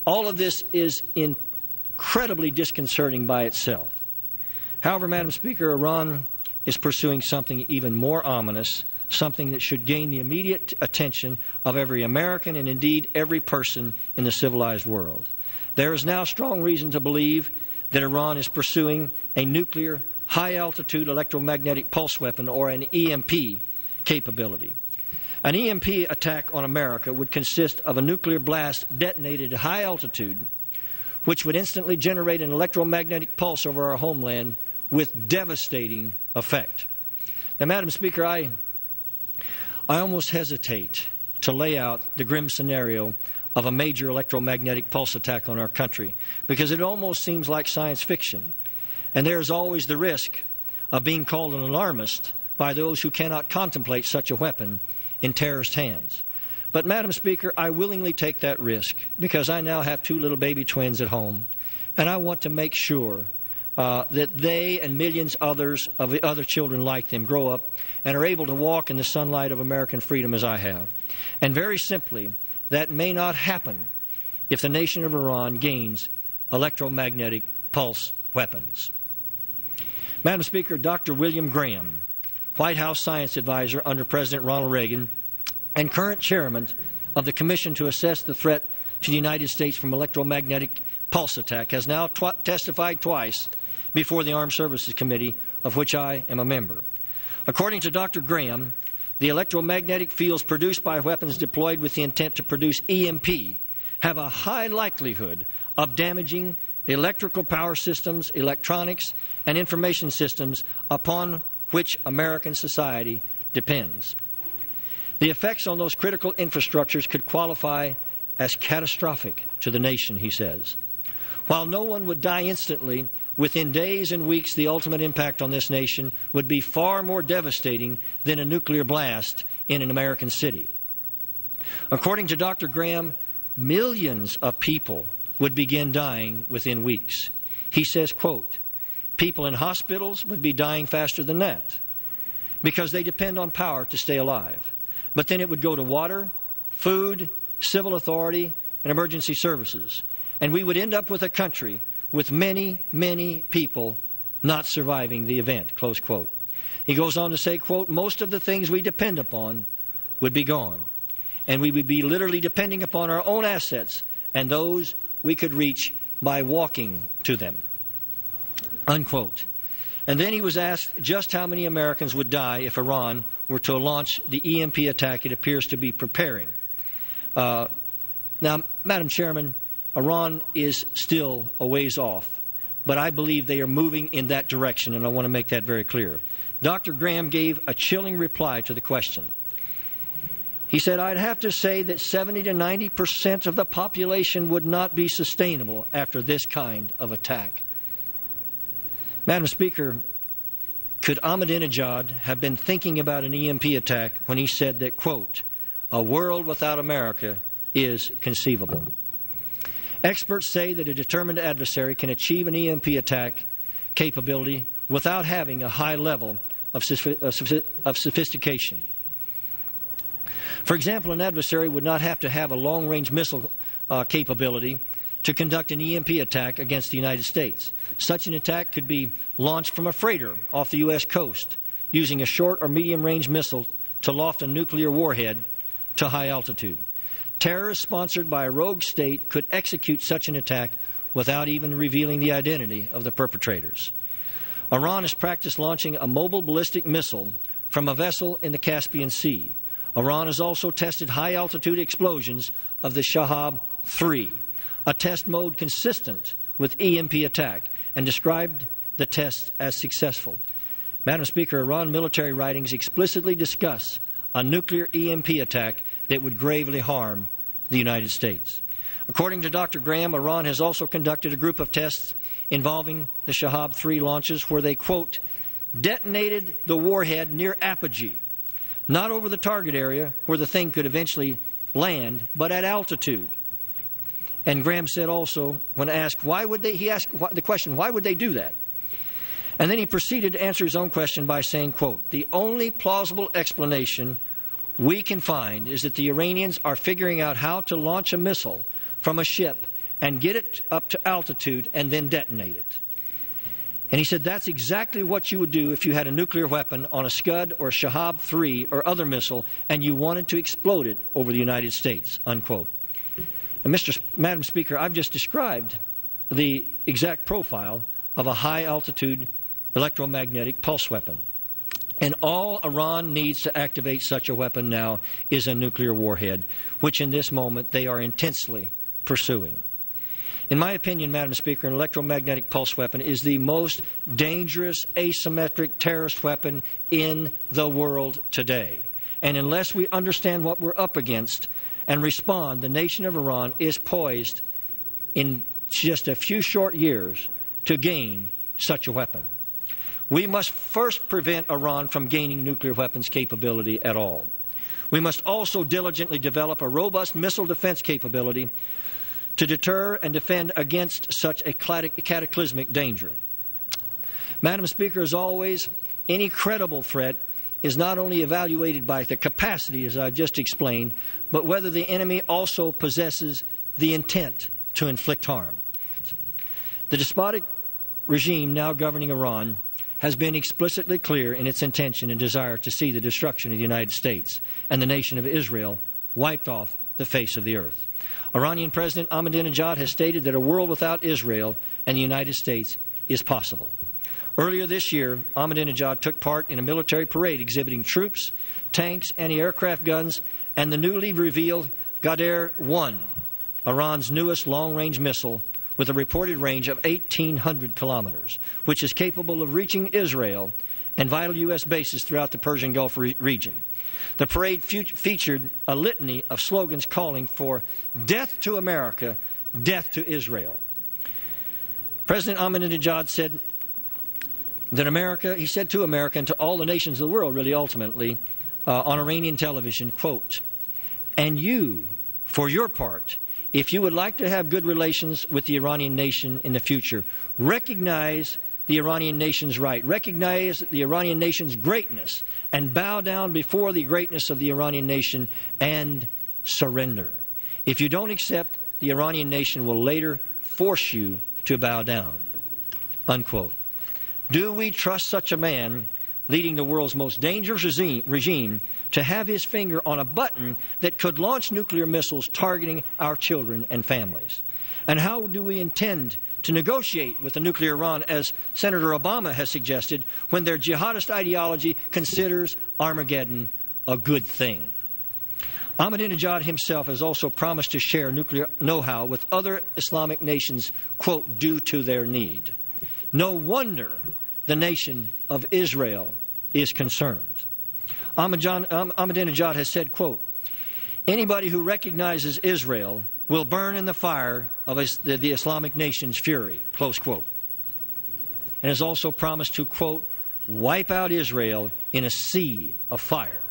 All of this is incredibly disconcerting by itself. However, Madam Speaker, Iran is pursuing something even more ominous, something that should gain the immediate attention of every American and indeed every person in the civilized world. There is now strong reason to believe that Iran is pursuing a nuclear high-altitude electromagnetic pulse weapon, or an EMP, capability. An EMP attack on America would consist of a nuclear blast detonated at high altitude, which would instantly generate an electromagnetic pulse over our homeland with devastating effect. Now, Madam Speaker, I almost hesitate to lay out the grim scenario of a major electromagnetic pulse attack on our country, because it almost seems like science fiction. And there is always the risk of being called an alarmist by those who cannot contemplate such a weapon in terrorist hands. But, Madam Speaker, I willingly take that risk because I now have 2 little baby twins at home, and I want to make sure that they and millions of other children like them grow up and are able to walk in the sunlight of American freedom as I have. And very simply, that may not happen if the nation of Iran gains electromagnetic pulse weapons. Madam Speaker, Dr. William Graham, White House science advisor under President Ronald Reagan and current chairman of the Commission to Assess the Threat to the United States from Electromagnetic Pulse Attack, has now testified twice before the Armed Services Committee, of which I am a member. According to Dr. Graham, the electromagnetic fields produced by weapons deployed with the intent to produce EMP have a high likelihood of damaging electrical power systems, electronics, and information systems upon which American society depends. The effects on those critical infrastructures could qualify as catastrophic to the nation, he says. While no one would die instantly, within days and weeks the ultimate impact on this nation would be far more devastating than a nuclear blast in an American city. According to Dr. Graham, millions of people would begin dying within weeks. He says, quote, people in hospitals would be dying faster than that because they depend on power to stay alive. But then it would go to water, food, civil authority, and emergency services. And we would end up with a country with many, many people not surviving the event, close quote. He goes on to say, quote, most of the things we depend upon would be gone. And we would be literally depending upon our own assets and those we could reach by walking to them, unquote. And then he was asked just how many Americans would die if Iran were to launch the EMP attack it appears to be preparing. Now, Madam Chairman, Iran is still a ways off, but I believe they are moving in that direction, and I want to make that very clear. Dr. Graham gave a chilling reply to the question. He said, I'd have to say that 70 to 90% of the population would not be sustainable after this kind of attack. Madam Speaker, could Ahmadinejad have been thinking about an EMP attack when he said that, quote, a world without America is conceivable? Experts say that a determined adversary can achieve an EMP attack capability without having a high level of sophistication. For example, an adversary would not have to have a long-range missile capability to conduct an EMP attack against the United States. Such an attack could be launched from a freighter off the U.S. coast using a short or medium-range missile to loft a nuclear warhead to high altitude. Terrorists sponsored by a rogue state could execute such an attack without even revealing the identity of the perpetrators. Iran has practiced launching a mobile ballistic missile from a vessel in the Caspian Sea. Iran has also tested high-altitude explosions of the Shahab-3, a test mode consistent with EMP attack, and described the tests as successful. Madam Speaker, Iran military writings explicitly discuss a nuclear EMP attack that would gravely harm the United States. According to Dr. Graham, Iran has also conducted a group of tests involving the Shahab-3 launches where they, quote, detonated the warhead near apogee, not over the target area where the thing could eventually land, but at altitude. And Graham said also, when asked why would they, he asked the question, why would they do that? And then he proceeded to answer his own question by saying, quote, the only plausible explanation we can find is that the Iranians are figuring out how to launch a missile from a ship and get it up to altitude and then detonate it. And he said that's exactly what you would do if you had a nuclear weapon on a Scud or a Shahab-3 or other missile and you wanted to explode it over the United States, unquote. And Madam Speaker, I've just described the exact profile of a high-altitude electromagnetic pulse weapon. And all Iran needs to activate such a weapon now is a nuclear warhead, which in this moment they are intensely pursuing. In my opinion, Madam Speaker, an electromagnetic pulse weapon is the most dangerous asymmetric terrorist weapon in the world today. And unless we understand what we're up against and respond, the nation of Iran is poised in just a few short years to gain such a weapon. We must first prevent Iran from gaining nuclear weapons capability at all. We must also diligently develop a robust missile defense capability to deter and defend against such a cataclysmic danger. Madam Speaker, as always, any credible threat is not only evaluated by the capacity, as I've just explained, but whether the enemy also possesses the intent to inflict harm. The despotic regime now governing Iran has been explicitly clear in its intention and desire to see the destruction of the United States and the nation of Israel wiped off the face of the earth. Iranian President Ahmadinejad has stated that a world without Israel and the United States is possible. Earlier this year, Ahmadinejad took part in a military parade exhibiting troops, tanks, anti-aircraft guns, and the newly revealed Ghadir-1, Iran's newest long-range missile with a reported range of 1,800 kilometers, which is capable of reaching Israel and vital U.S. bases throughout the Persian Gulf region. The parade featured a litany of slogans calling for death to America, death to Israel. President Ahmadinejad said that he said to America and to all the nations of the world, really ultimately, on Iranian television, quote, "And you, for your part, if you would like to have good relations with the Iranian nation in the future, recognize the Iranian nation's right, recognize the Iranian nation's greatness, and bow down before the greatness of the Iranian nation and surrender. If you don't accept, the Iranian nation will later force you to bow down," unquote. Do we trust such a man leading the world's most dangerous regime to have his finger on a button that could launch nuclear missiles targeting our children and families? And how do we intend to negotiate with the nuclear Iran, as Senator Obama has suggested, when their jihadist ideology considers Armageddon a good thing? Ahmadinejad himself has also promised to share nuclear know-how with other Islamic nations, quote, due to their need. No wonder the nation of Israel is concerned. Ahmadinejad has said, quote, "Anybody who recognizes Israel will burn in the fire of the Islamic nation's fury," close quote. And has also promised to, quote, "wipe out Israel in a sea of fire."